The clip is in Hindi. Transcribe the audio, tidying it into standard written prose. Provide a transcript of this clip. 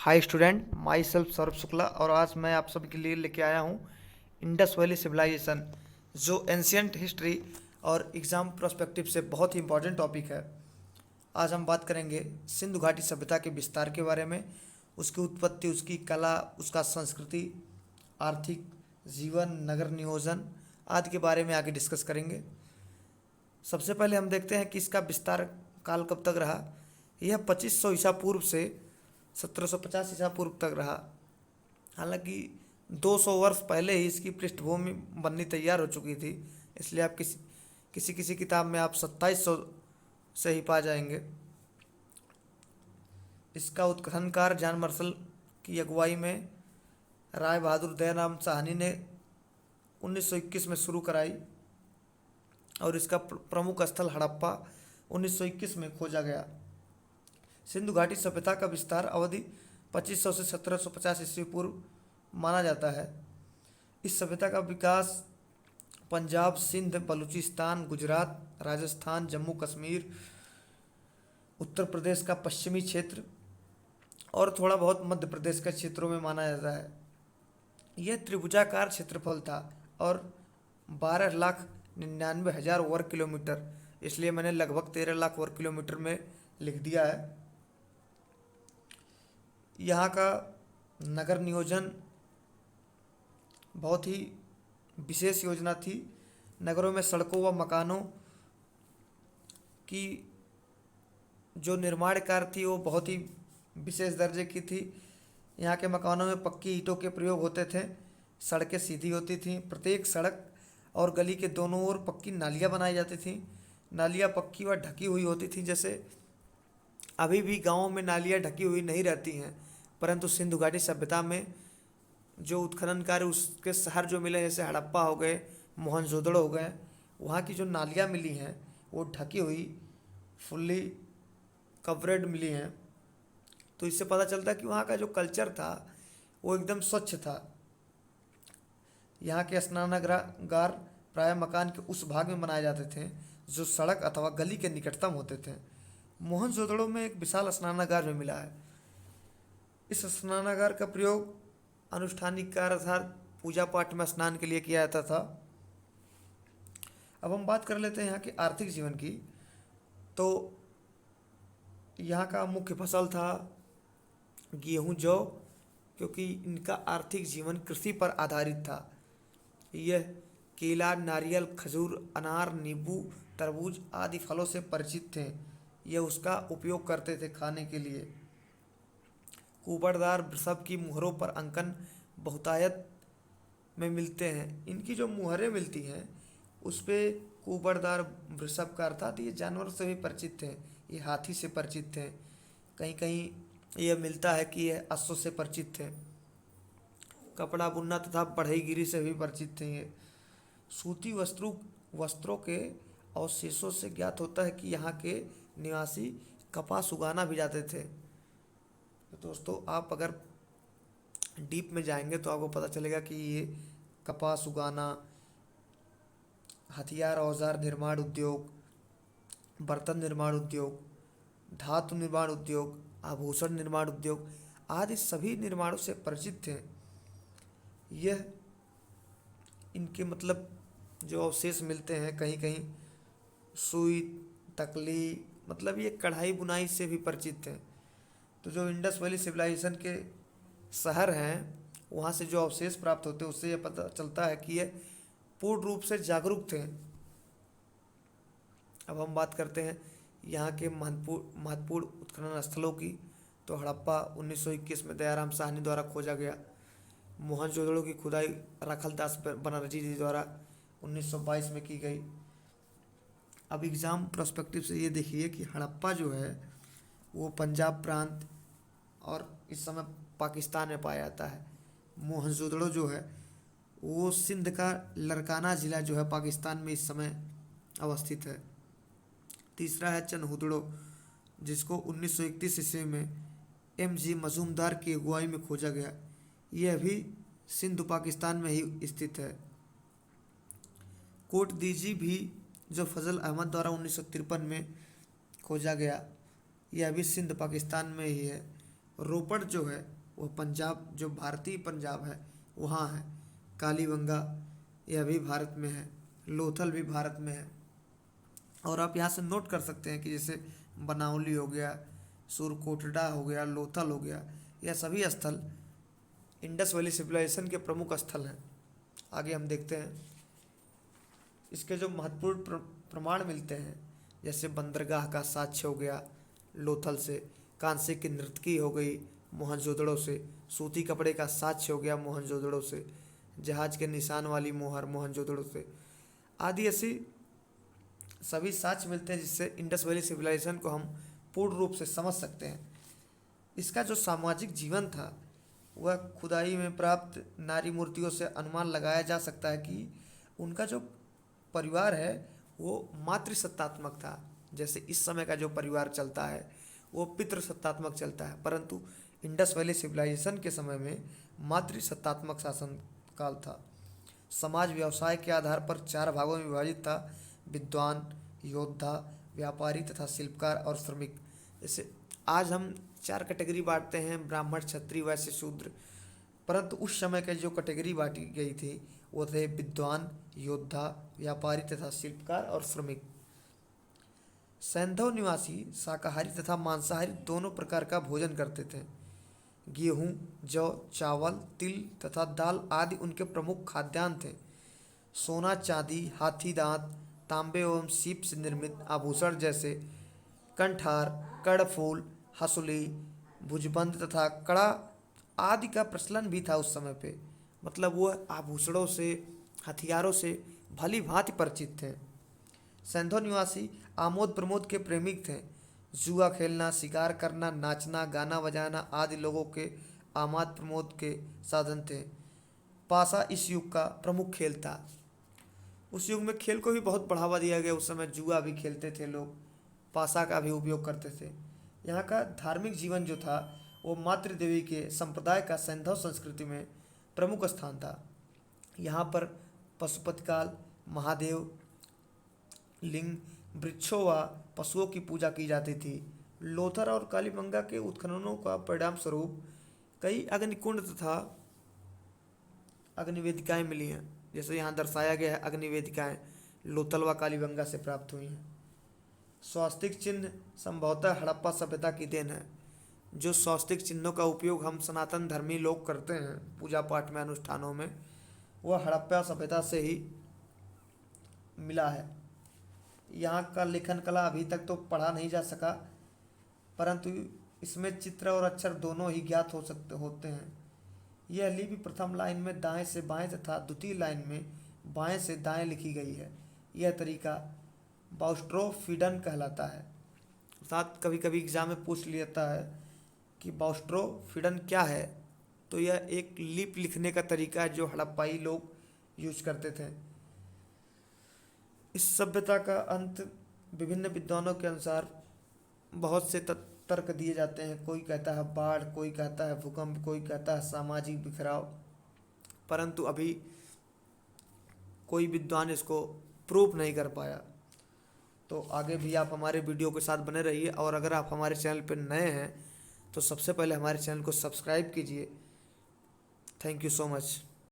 Hi student, my self Saurabh Shukla और आज मैं आप सभी के लिए लेके आया हूँ इंडस वैली सिविलाइजेशन, जो एंशियंट हिस्ट्री और एग्ज़ाम प्रोस्पेक्टिव से बहुत ही इंपॉर्टेंट टॉपिक है। आज हम बात करेंगे सिंधु घाटी सभ्यता के विस्तार के बारे में, उसकी उत्पत्ति, उसकी कला, उसका संस्कृति, आर्थिक जीवन, नगर नियोजन आदि के बारे में आगे डिस्कस करेंगे। सबसे पहले हम देखते हैं कि इसका विस्तार काल कब तक रहा। यह 2500 ईसा पूर्व से 1750 ईसा पूर्व तक रहा। हालांकि 200 वर्ष पहले ही इसकी पृष्ठभूमि बननी तैयार हो चुकी थी, इसलिए आप किसी किसी किताब में आप 2700 से ही पा जाएंगे। इसका उत्खननकार जॉन मार्शल की अगुवाई में राय बहादुर दयाराम साहनी ने 1921 में शुरू कराई और इसका प्रमुख स्थल हड़प्पा 1921 में खोजा गया। सिंधु घाटी सभ्यता का विस्तार अवधि 2500 से 1750 ईस्वी पूर्व माना जाता है। इस सभ्यता का विकास पंजाब, सिंध, बलूचिस्तान, गुजरात, राजस्थान, जम्मू कश्मीर, उत्तर प्रदेश का पश्चिमी क्षेत्र और थोड़ा बहुत मध्य प्रदेश के क्षेत्रों में माना जाता है। यह त्रिभुजाकार क्षेत्रफल था और 12,99,000 वर्ग किलोमीटर, इसलिए मैंने लगभग 13 लाख वर्ग किलोमीटर में लिख दिया है। यहाँ का नगर नियोजन बहुत ही विशेष योजना थी। नगरों में सड़कों व मकानों की जो निर्माण कार्य थी वो बहुत ही विशेष दर्जे की थी। यहाँ के मकानों में पक्की ईंटों के प्रयोग होते थे, सड़कें सीधी होती थीं, प्रत्येक सड़क और गली के दोनों ओर पक्की नालियाँ बनाई जाती थीं। नालियाँ पक्की व ढकी हुई होती थी। जैसे अभी भी गाँवों में नालियाँ ढकी हुई नहीं रहती हैं, परंतु सिंधु घाटी सभ्यता में जो उत्खनन कार्य उसके शहर जो मिले, जैसे हड़प्पा हो गए, मोहनजोदड़ो हो गए, वहाँ की जो नालियाँ मिली हैं वो ढकी हुई, फुल्ली कवरेड मिली हैं। तो इससे पता चलता है कि वहाँ का जो कल्चर था वो एकदम स्वच्छ था। यहाँ के स्नानागार प्रायः मकान के उस भाग में बनाए जाते थे जो सड़क अथवा गली के निकटतम होते थे। मोहनजोदड़ो में एक विशाल स्नानागार भी मिला है। इस स्नानागार का प्रयोग अनुष्ठानिक कार्य अर्थात पूजा पाठ में स्नान के लिए किया जाता था। अब हम बात कर लेते हैं यहाँ के आर्थिक जीवन की। तो यहाँ का मुख्य फसल था गेहूँ, जौ, क्योंकि इनका आर्थिक जीवन कृषि पर आधारित था। यह केला, नारियल, खजूर, अनार, नींबू, तरबूज आदि फलों से परिचित थे। यह उसका उपयोग करते थे खाने के लिए। कुबड़दार वृषभ की मुहरों पर अंकन बहुतायत में मिलते हैं। इनकी जो मुहरें मिलती हैं उस पे कुबड़दार वृषभ का अर्थात ये जानवर से भी परिचित थे, ये हाथी से परिचित थे। कहीं कहीं यह मिलता है कि यह अश्व से परिचित थे। कपड़ा बुनना तथा बढ़ईगिरी से भी परिचित थे। ये सूती वस्त्रों के अवशेषों से ज्ञात होता है कि यहाँ के निवासी कपास उगाना भी जाते थे। तो दोस्तों, आप अगर डीप में जाएंगे तो आपको पता चलेगा कि ये कपास उगाना, हथियार औजार निर्माण उद्योग, बर्तन निर्माण उद्योग, धातु निर्माण उद्योग, आभूषण निर्माण उद्योग आदि सभी निर्माणों से परिचित थे। यह इनके मतलब जो अवशेष मिलते हैं कहीं कहीं सुई, तकली, मतलब ये कढ़ाई बुनाई से भी परिचित थे। तो जो इंडस वैली सिविलाइजेशन के शहर हैं वहाँ से जो अवशेष प्राप्त होते हैं उससे यह पता चलता है कि यह पूर्ण रूप से जागरूक थे। अब हम बात करते हैं यहाँ के महत्वपूर्ण उत्खनन स्थलों की। तो हड़प्पा 1921 में दयाराम साहनी द्वारा खोजा गया। मोहनजोदड़ो की खुदाई राखलदास बनर्जी जी द्वारा 1922 में की गई। अब एग्ज़ाम प्रोस्पेक्टिव से ये देखिए कि हड़प्पा जो है वो पंजाब प्रांत और इस समय पाकिस्तान में पाया जाता है। मोहनजोदड़ो जो है वो सिंध का लरकाना ज़िला जो है पाकिस्तान में इस समय अवस्थित है। तीसरा है चनहुदड़ो, जिसको 1931 ईस्वी में M.G. मजूमदार की अगुवाई में खोजा गया। यह भी सिंध पाकिस्तान में ही स्थित है। कोट दीजी भी जो फजल अहमद द्वारा 1953 में खोजा गया, यह भी सिंध पाकिस्तान में ही है। रोपड़ जो है वह पंजाब, जो भारतीय पंजाब है वहाँ है। कालीबंगा यह भी भारत में है। लोथल भी भारत में है। और आप यहाँ से नोट कर सकते हैं कि जैसे बनावली हो गया, सुरकोटड़ा हो गया, लोथल हो गया, यह सभी स्थल इंडस वैली सिविलाइजेशन के प्रमुख स्थल हैं। आगे हम देखते हैं इसके जो महत्वपूर्ण प्रमाण मिलते हैं, जैसे बंदरगाह का साक्ष्य हो गया लोथल से, कांसे की नर्तकी हो गई मोहनजोदड़ो से, सूती कपड़े का साक्ष्य हो गया मोहनजोदड़ो से, जहाज के निशान वाली मोहर मोहनजोदड़ो से, आदि ऐसी सभी साक्ष्य मिलते हैं जिससे इंडस वैली सिविलाइजेशन को हम पूर्ण रूप से समझ सकते हैं। इसका जो सामाजिक जीवन था वह खुदाई में प्राप्त नारी मूर्तियों से अनुमान लगाया जा सकता है कि उनका जो परिवार है वो मातृसत्तात्मक था। जैसे इस समय का जो परिवार चलता है वो पितृसत्तात्मक चलता है, परंतु इंडस वैली सिविलाइजेशन के समय में मातृसत्तात्मक शासन काल था। समाज व्यवसाय के आधार पर 4 भागों में विभाजित था: विद्वान, योद्धा, व्यापारी तथा शिल्पकार और श्रमिक। जैसे आज हम 4 कैटेगरी बांटते हैं, ब्राह्मण, क्षत्रिय, वैश्य, शूद्र, परंतु उस समय की जो कैटेगरी बांटी गई थी वो थे विद्वान, योद्धा, व्यापारी तथा शिल्पकार और श्रमिक। सैंधव निवासी शाकाहारी तथा मांसाहारी दोनों प्रकार का भोजन करते थे। गेहूँ, जौ, चावल, तिल तथा दाल आदि उनके प्रमुख खाद्यान्न थे। सोना, चांदी, हाथी दांत, तांबे एवं सीप से निर्मित आभूषण जैसे कंठार, कर्णफूल, हंसुली, भुजबंद तथा कड़ा आदि का प्रचलन भी था उस समय पे। मतलब वह आभूषणों से, हथियारों से भली भांति परिचित थे। सैंधव निवासी आमोद प्रमोद के प्रेमिक थे। जुआ खेलना, शिकार करना, नाचना, गाना बजाना आदि लोगों के आमाद प्रमोद के साधन थे। पासा इस युग का प्रमुख खेल था। उस युग में खेल को भी बहुत बढ़ावा दिया गया। उस समय जुआ भी खेलते थे लोग, पासा का भी उपयोग करते थे। यहाँ का धार्मिक जीवन जो था वो मातृदेवी के संप्रदाय का सैंधव संस्कृति में प्रमुख स्थान था। यहाँ पर पशुपतिकाल, महादेव, लिंग, वृक्षों व पशुओं की पूजा की जाती थी। लोथल और कालीबंगा के उत्खननों का परिणाम स्वरूप कई अग्निकुंड तथा अग्निवेदिकाएं मिली हैं। जैसे यहाँ दर्शाया गया है, अग्निवेदिकाएं लोथल व कालीबंगा से प्राप्त हुई हैं। स्वास्तिक चिन्ह संभवतः हड़प्पा सभ्यता की देन है। जो स्वास्तिक चिन्हों का उपयोग हम सनातन धर्मी लोग करते हैं पूजा पाठ में, अनुष्ठानों में, वह हड़प्पा सभ्यता से ही मिला है। यहाँ का लेखन कला अभी तक तो पढ़ा नहीं जा सका, परंतु इसमें चित्र और अक्षर दोनों ही ज्ञात होते हैं। यह लिपि प्रथम लाइन में दाएं से बाएं तथा द्वितीय लाइन में बाएं से दाएं लिखी गई है। यह तरीका बाउस्ट्रोफिडन कहलाता है। अर्थात कभी कभी एग्जाम में पूछ लेता है कि बाउस्ट्रोफिडन क्या है, तो यह एक लिपि लिखने का तरीका है जो हड़प्पाई लोग यूज करते थे। इस सभ्यता का अंत विभिन्न विद्वानों के अनुसार बहुत से तर्क दिए जाते हैं। कोई कहता है बाढ़, कोई कहता है भूकंप, कोई कहता है सामाजिक बिखराव, परंतु अभी कोई विद्वान इसको प्रूफ नहीं कर पाया। तो आगे भी आप हमारे वीडियो के साथ बने रहिए, और अगर आप हमारे चैनल पर नए हैं तो सबसे पहले हमारे चैनल को सब्सक्राइब कीजिए। Thank you so much.